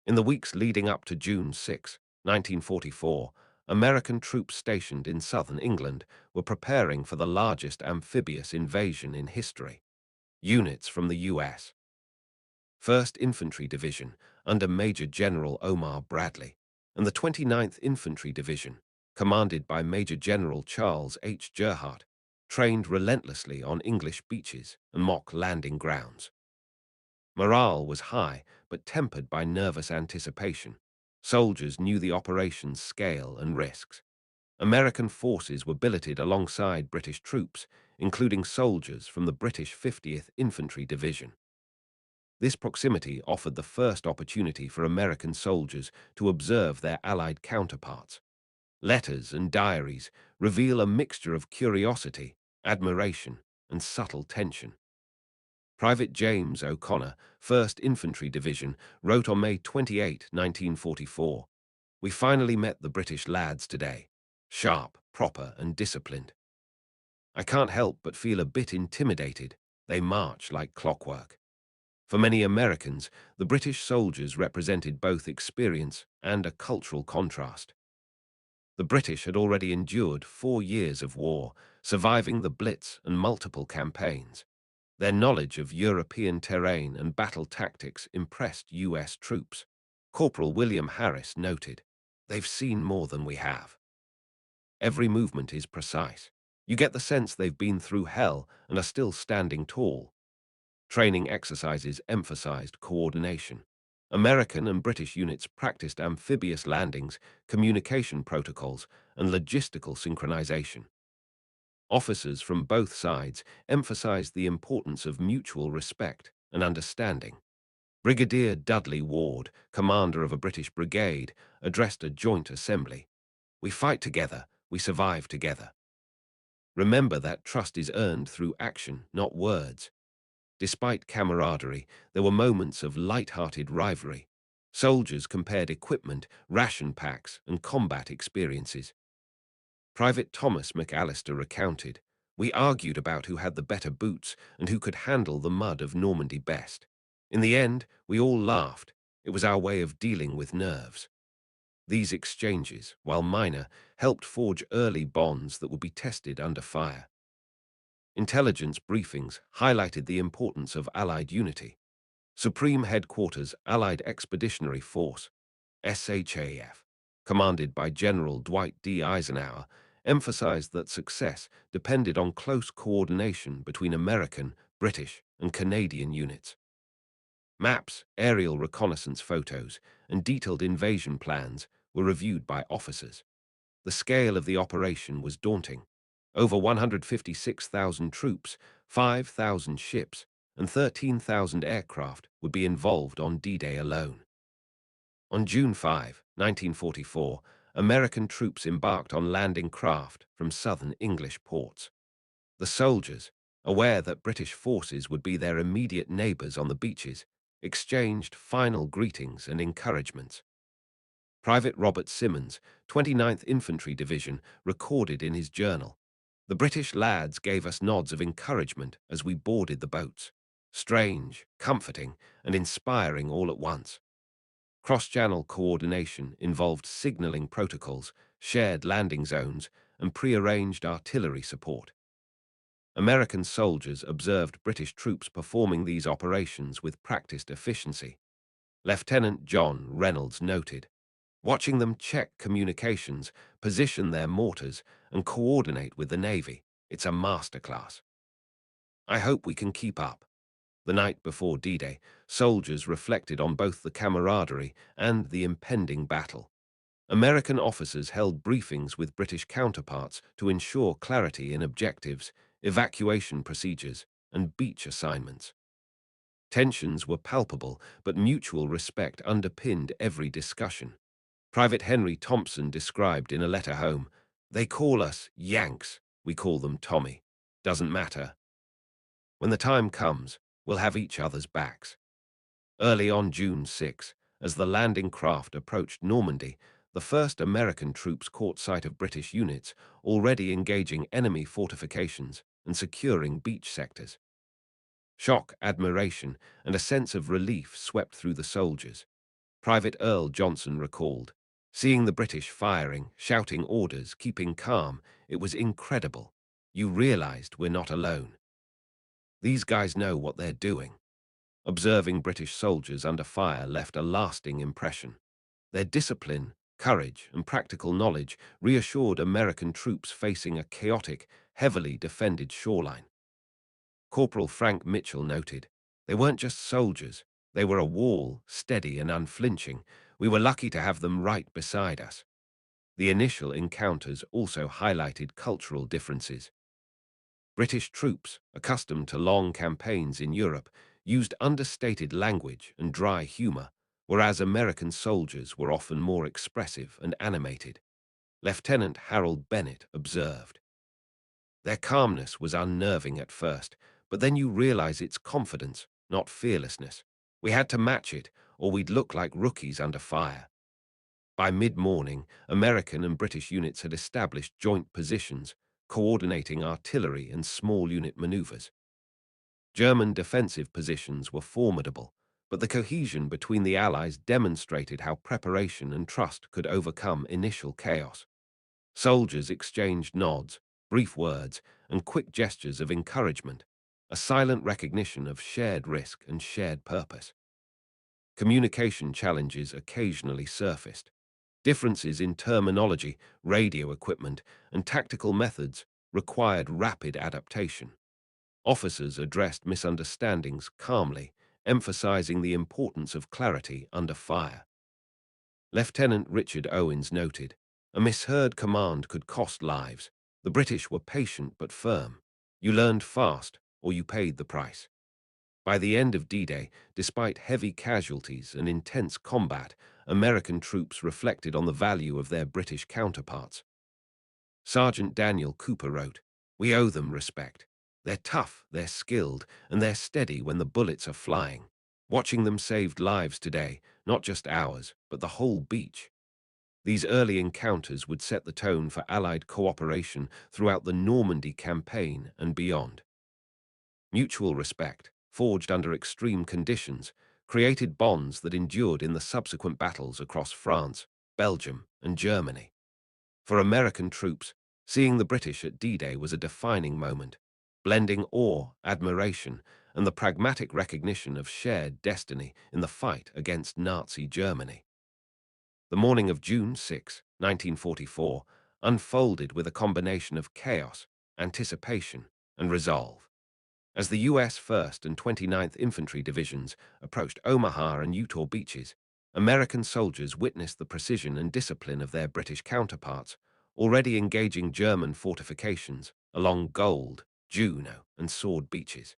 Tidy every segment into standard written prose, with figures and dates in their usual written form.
In the weeks leading up to June 6, 1944, American troops stationed in southern England were preparing for the largest amphibious invasion in history. Units from the U.S. 1st Infantry Division under Major General Omar Bradley and the 29th Infantry Division, commanded by Major General Charles H. Gerhardt, trained relentlessly on English beaches and mock landing grounds. Morale was high, but tempered by nervous anticipation. Soldiers knew the operation's scale and risks. American forces were billeted alongside British troops, including soldiers from the British 50th Infantry Division. This proximity offered the first opportunity for American soldiers to observe their Allied counterparts. Letters and diaries reveal a mixture of curiosity, admiration, and subtle tension. Private James O'Connor, 1st Infantry Division, wrote on May 28, 1944, "We finally met the British lads today. Sharp, proper, and disciplined. I can't help but feel a bit intimidated. They march like clockwork." For many Americans, the British soldiers represented both experience and a cultural contrast. The British had already endured 4 years of war, surviving the Blitz and multiple campaigns. Their knowledge of European terrain and battle tactics impressed U.S. troops. Corporal William Harris noted, "They've seen more than we have. Every movement is precise. You get the sense they've been through hell and are still standing tall." Training exercises emphasized coordination. American and British units practiced amphibious landings, communication protocols, and logistical synchronization. Officers from both sides emphasized the importance of mutual respect and understanding. Brigadier Dudley Ward, commander of a British brigade, addressed a joint assembly. "We fight together, we survive together. Remember that trust is earned through action, not words." Despite camaraderie, there were moments of light-hearted rivalry. Soldiers compared equipment, ration packs, and combat experiences. Private Thomas McAllister recounted, "We argued about who had the better boots and who could handle the mud of Normandy best. In the end, we all laughed. It was our way of dealing with nerves." These exchanges, while minor, helped forge early bonds that would be tested under fire. Intelligence briefings highlighted the importance of Allied unity. Supreme Headquarters Allied Expeditionary Force, SHAF, commanded by General Dwight D. Eisenhower, emphasized that success depended on close coordination between American, British, and Canadian units. Maps, aerial reconnaissance photos, and detailed invasion plans were reviewed by officers. The scale of the operation was daunting. Over 156,000 troops, 5,000 ships, and 13,000 aircraft would be involved on D-Day alone. On June 5, 1944, American troops embarked on landing craft from southern English ports. The soldiers, aware that British forces would be their immediate neighbors on the beaches, exchanged final greetings and encouragements. Private Robert Simmons, 29th Infantry Division, recorded in his journal, "The British lads gave us nods of encouragement as we boarded the boats. Strange, comforting, and inspiring all at once." Cross-channel coordination involved signaling protocols, shared landing zones, and pre-arranged artillery support. American soldiers observed British troops performing these operations with practiced efficiency. Lieutenant John Reynolds noted, "Watching them check communications, position their mortars, and coordinate with the Navy, it's a masterclass. I hope we can keep up." The night before D-Day, soldiers reflected on both the camaraderie and the impending battle. American officers held briefings with British counterparts to ensure clarity in objectives, evacuation procedures, and beach assignments. Tensions were palpable, but mutual respect underpinned every discussion. Private Henry Thompson described in a letter home, "They call us Yanks, we call them Tommy. Doesn't matter. When the time comes, we'll have each other's backs." Early on June 6, as the landing craft approached Normandy, the first American troops caught sight of British units already engaging enemy fortifications and securing beach sectors. Shock, admiration, and a sense of relief swept through the soldiers. Private Earl Johnson recalled. Seeing the British firing, shouting orders, keeping calm, it was incredible. You realized we're not alone. These guys know what they're doing. Observing British soldiers under fire left a lasting impression. Their discipline, courage, and practical knowledge reassured American troops facing a chaotic, heavily defended shoreline. Corporal Frank Mitchell noted, "They weren't just soldiers. They were a wall, steady and unflinching. We were lucky to have them right beside us." The initial encounters also highlighted cultural differences. British troops, accustomed to long campaigns in Europe, used understated language and dry humor, whereas American soldiers were often more expressive and animated. Lieutenant Harold Bennett observed, "Their calmness was unnerving at first, but then you realize it's confidence, not fearlessness. We had to match it, or we'd look like rookies under fire." By mid-morning, American and British units had established joint positions, coordinating artillery and small unit maneuvers. German defensive positions were formidable, but the cohesion between the Allies demonstrated how preparation and trust could overcome initial chaos. Soldiers exchanged nods, brief words, and quick gestures of encouragement, a silent recognition of shared risk and shared purpose. Communication challenges occasionally surfaced. Differences in terminology, radio equipment, and tactical methods required rapid adaptation. Officers addressed misunderstandings calmly, emphasizing the importance of clarity under fire. Lieutenant Richard Owens noted, "A misheard command could cost lives. The British were patient but firm. You learned fast, or you paid the price." By the end of D-Day, despite heavy casualties and intense combat, American troops reflected on the value of their British counterparts. Sergeant Daniel Cooper wrote, "We owe them respect. They're tough, they're skilled, and they're steady when the bullets are flying. Watching them saved lives today, not just ours, but the whole beach." These early encounters would set the tone for Allied cooperation throughout the Normandy campaign and beyond. Mutual respect, forged under extreme conditions, created bonds that endured in the subsequent battles across France, Belgium, and Germany. For American troops, seeing the British at D-Day was a defining moment, blending awe, admiration, and the pragmatic recognition of shared destiny in the fight against Nazi Germany. The morning of June 6, 1944, unfolded with a combination of chaos, anticipation, and resolve. As the U.S. 1st and 29th Infantry Divisions approached Omaha and Utah beaches, American soldiers witnessed the precision and discipline of their British counterparts, already engaging German fortifications along Gold, Juno, and Sword beaches.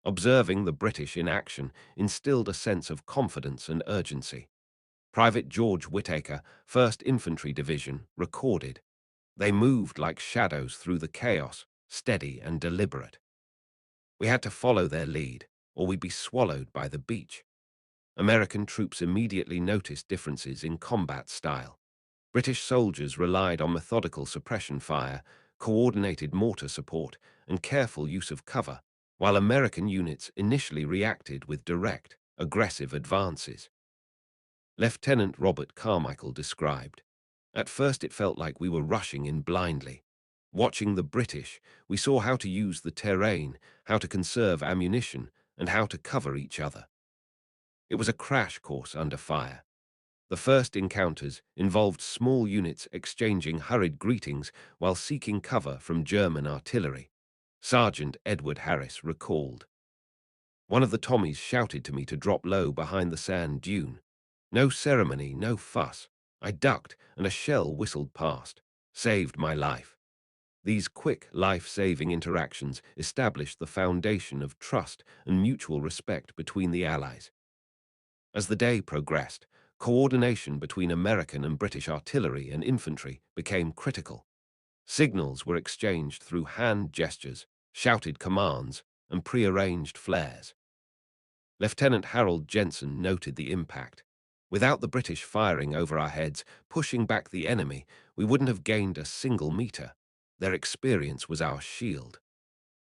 Observing the British in action instilled a sense of confidence and urgency. Private George Whittaker, 1st Infantry Division, recorded, "They moved like shadows through the chaos, steady and deliberate. We had to follow their lead, or we'd be swallowed by the beach." American troops immediately noticed differences in combat style. British soldiers relied on methodical suppression fire, coordinated mortar support, and careful use of cover, while American units initially reacted with direct, aggressive advances. Lieutenant Robert Carmichael described, "At first it felt like we were rushing in blindly. Watching the British, we saw how to use the terrain, how to conserve ammunition, and how to cover each other. It was a crash course under fire." The first encounters involved small units exchanging hurried greetings while seeking cover from German artillery. Sergeant Edward Harris recalled, "One of the Tommies shouted to me to drop low behind the sand dune. No ceremony, no fuss. I ducked, and a shell whistled past. Saved my life." These quick, life-saving interactions established the foundation of trust and mutual respect between the Allies. As the day progressed, coordination between American and British artillery and infantry became critical. Signals were exchanged through hand gestures, shouted commands, and prearranged flares. Lieutenant Harold Jensen noted the impact. "Without the British firing over our heads, pushing back the enemy, we wouldn't have gained a single meter. Their experience was our shield."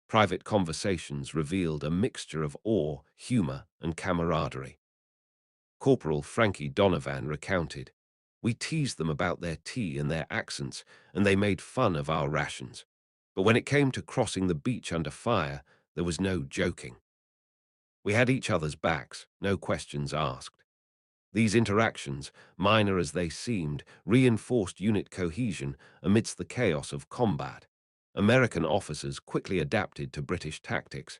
Private conversations revealed a mixture of awe, humor, and camaraderie. Corporal Frankie Donovan recounted. We teased them about their tea and their accents, and they made fun of our rations. But when it came to crossing the beach under fire, there was no joking. We had each other's backs, no questions asked. These interactions, minor as they seemed, reinforced unit cohesion amidst the chaos of combat. American officers quickly adapted to British tactics.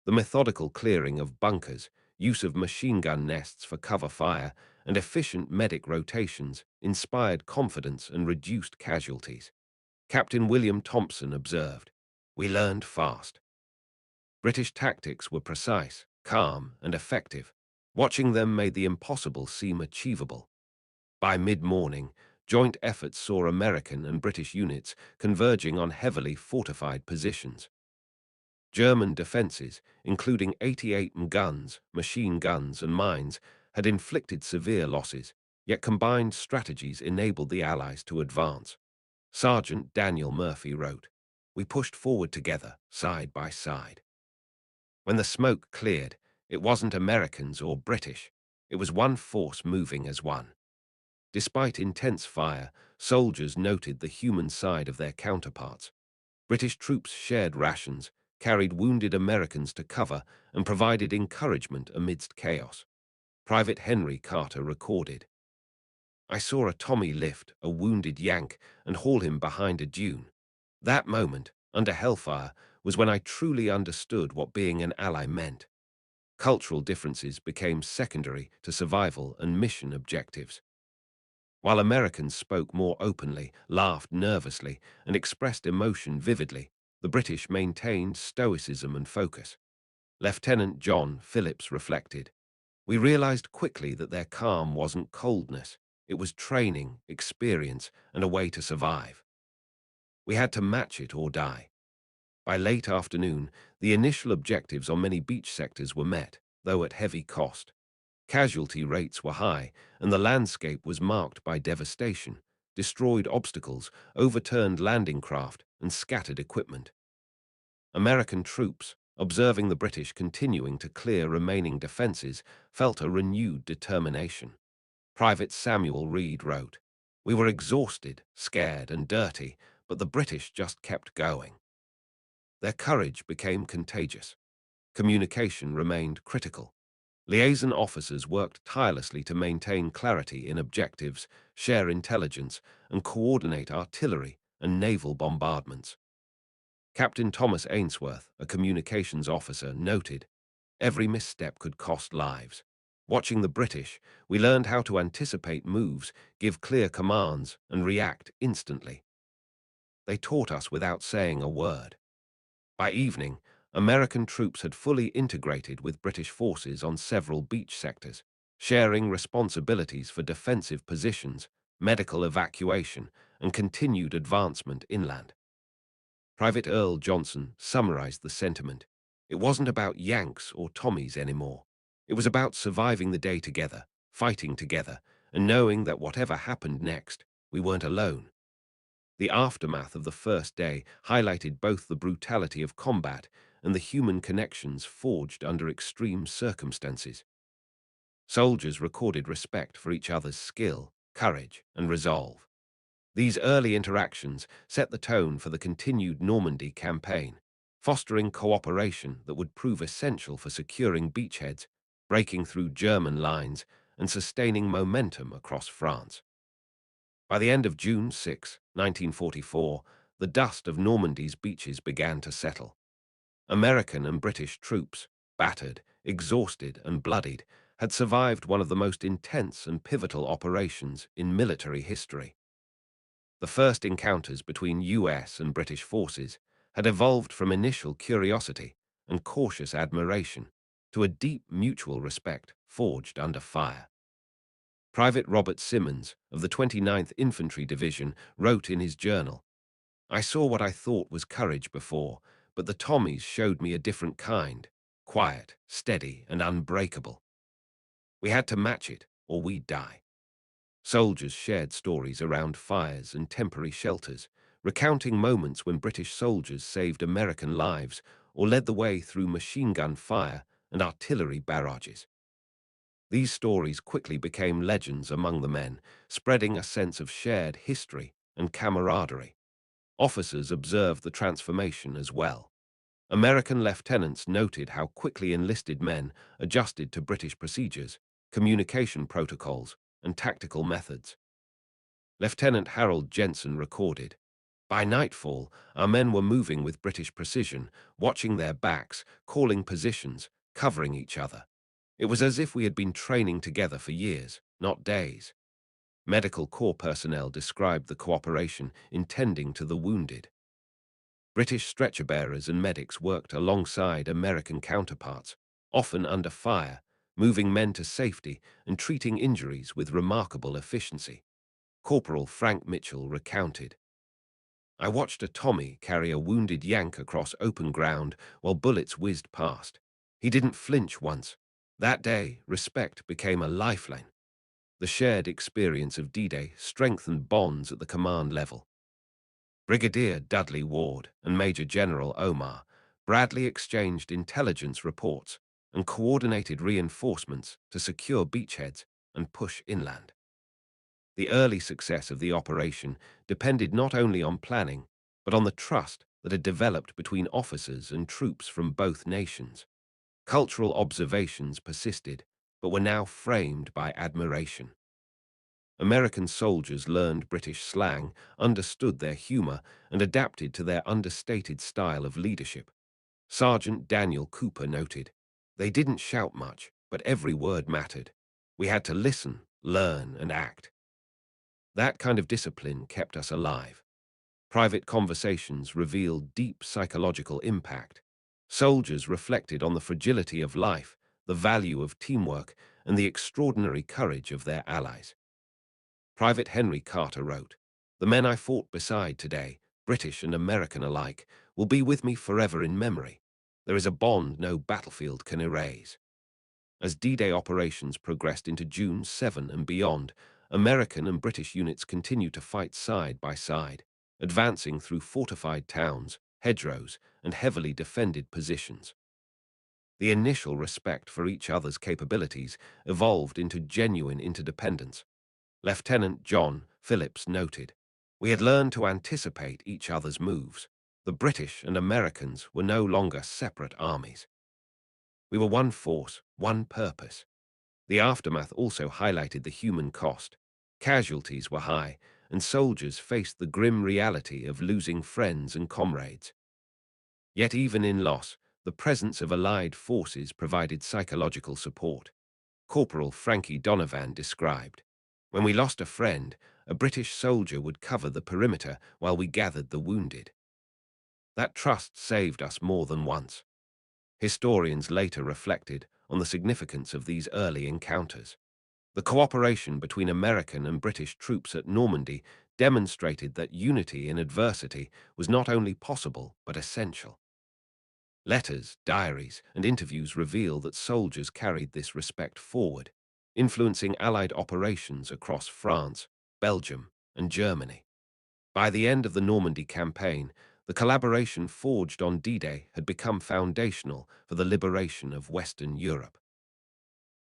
The methodical clearing of bunkers, use of machine gun nests for cover fire, and efficient medic rotations inspired confidence and reduced casualties. Captain William Thompson observed, "We learned fast." British tactics were precise, calm, and effective. Watching them made the impossible seem achievable. By mid-morning, joint efforts saw American and British units converging on heavily fortified positions. German defenses, including 88 guns, machine guns, and mines, had inflicted severe losses, yet combined strategies enabled the Allies to advance. Sergeant Daniel Murphy wrote, "We pushed forward together, side by side. When the smoke cleared, it wasn't Americans or British. It was one force moving as one." Despite intense fire, soldiers noted the human side of their counterparts. British troops shared rations, carried wounded Americans to cover, and provided encouragement amidst chaos. Private Henry Carter recorded, "I saw a Tommy lift a wounded Yank and haul him behind a dune. That moment, under hellfire, was when I truly understood what being an ally meant." Cultural differences became secondary to survival and mission objectives. While Americans spoke more openly, laughed nervously, and expressed emotion vividly, the British maintained stoicism and focus. Lieutenant John Phillips reflected, "We realized quickly that their calm wasn't coldness. It was training, experience, and a way to survive. We had to match it or die." By late afternoon, the initial objectives on many beach sectors were met, though at heavy cost. Casualty rates were high, and the landscape was marked by devastation, destroyed obstacles, overturned landing craft, and scattered equipment. American troops, observing the British continuing to clear remaining defenses, felt a renewed determination. Private Samuel Reed wrote, "We were exhausted, scared, and dirty, but the British just kept going." Their courage became contagious. Communication remained critical. Liaison officers worked tirelessly to maintain clarity in objectives, share intelligence, and coordinate artillery and naval bombardments. Captain Thomas Ainsworth, a communications officer, noted, "Every misstep could cost lives. Watching the British, we learned how to anticipate moves, give clear commands, and react instantly. They taught us without saying a word." By evening, American troops had fully integrated with British forces on several beach sectors, sharing responsibilities for defensive positions, medical evacuation, and continued advancement inland. Private Earl Johnson summarized the sentiment. "It wasn't about Yanks or Tommies anymore. It was about surviving the day together, fighting together, and knowing that whatever happened next, we weren't alone." The aftermath of the first day highlighted both the brutality of combat and the human connections forged under extreme circumstances. Soldiers recorded respect for each other's skill, courage, and resolve. These early interactions set the tone for the continued Normandy campaign, fostering cooperation that would prove essential for securing beachheads, breaking through German lines, and sustaining momentum across France. By the end of June 6, 1944, the dust of Normandy's beaches began to settle. American and British troops, battered, exhausted, and bloodied, had survived one of the most intense and pivotal operations in military history. The first encounters between US and British forces had evolved from initial curiosity and cautious admiration to a deep mutual respect forged under fire. Private Robert Simmons of the 29th Infantry Division wrote in his journal, "I saw what I thought was courage before, but the Tommies showed me a different kind, quiet, steady, and unbreakable. We had to match it, or we'd die." Soldiers shared stories around fires and temporary shelters, recounting moments when British soldiers saved American lives or led the way through machine gun fire and artillery barrages. These stories quickly became legends among the men, spreading a sense of shared history and camaraderie. Officers observed the transformation as well. American lieutenants noted how quickly enlisted men adjusted to British procedures, communication protocols, and tactical methods. Lieutenant Harold Jensen recorded, "By nightfall, our men were moving with British precision, watching their backs, calling positions, covering each other. It was as if we had been training together for years, not days." Medical Corps personnel described the cooperation in tending to the wounded. British stretcher bearers and medics worked alongside American counterparts, often under fire, moving men to safety and treating injuries with remarkable efficiency. Corporal Frank Mitchell recounted, "I watched a Tommy carry a wounded Yank across open ground while bullets whizzed past. He didn't flinch once. That day, respect became a lifeline." The shared experience of D-Day strengthened bonds at the command level. Brigadier Dudley Ward and Major General Omar Bradley exchanged intelligence reports and coordinated reinforcements to secure beachheads and push inland. The early success of the operation depended not only on planning, but on the trust that had developed between officers and troops from both nations. Cultural observations persisted, but were now framed by admiration. American soldiers learned British slang, understood their humor, and adapted to their understated style of leadership. Sergeant Daniel Cooper noted, "They didn't shout much, but every word mattered. We had to listen, learn, and act." That kind of discipline kept us alive. Private conversations revealed deep psychological impact. Soldiers reflected on the fragility of life, the value of teamwork, and the extraordinary courage of their allies. Private Henry Carter wrote, "The men I fought beside today, British and American alike, will be with me forever in memory. There is a bond no battlefield can erase." As D-Day operations progressed into June 7 and beyond, American and British units continued to fight side by side, advancing through fortified towns, hedgerows, and heavily defended positions. The initial respect for each other's capabilities evolved into genuine interdependence. Lieutenant John Phillips noted, "We had learned to anticipate each other's moves. The British and Americans were no longer separate armies. We were one force, one purpose." The aftermath also highlighted the human cost. Casualties were high, and soldiers faced the grim reality of losing friends and comrades. Yet even in loss, the presence of Allied forces provided psychological support. Corporal Frankie Donovan described, "When we lost a friend, a British soldier would cover the perimeter while we gathered the wounded. That trust saved us more than once." Historians later reflected on the significance of these early encounters. The cooperation between American and British troops at Normandy demonstrated that unity in adversity was not only possible but essential. Letters, diaries, and interviews reveal that soldiers carried this respect forward, influencing Allied operations across France, Belgium, and Germany. By the end of the Normandy campaign, the collaboration forged on D-Day had become foundational for the liberation of Western Europe.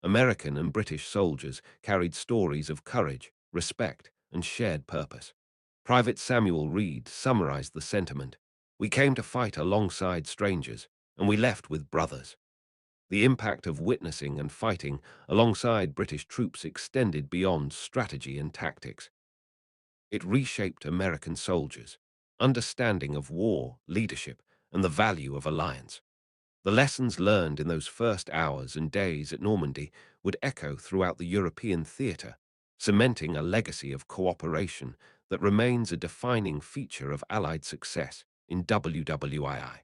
American and British soldiers carried stories of courage, respect, and shared purpose. Private Samuel Reed summarized the sentiment, "We came to fight alongside strangers, and we left with brothers." The impact of witnessing and fighting alongside British troops extended beyond strategy and tactics. It reshaped American soldiers' understanding of war, leadership, and the value of alliance. The lessons learned in those first hours and days at Normandy would echo throughout the European theatre, cementing a legacy of cooperation that remains a defining feature of Allied success in WWII.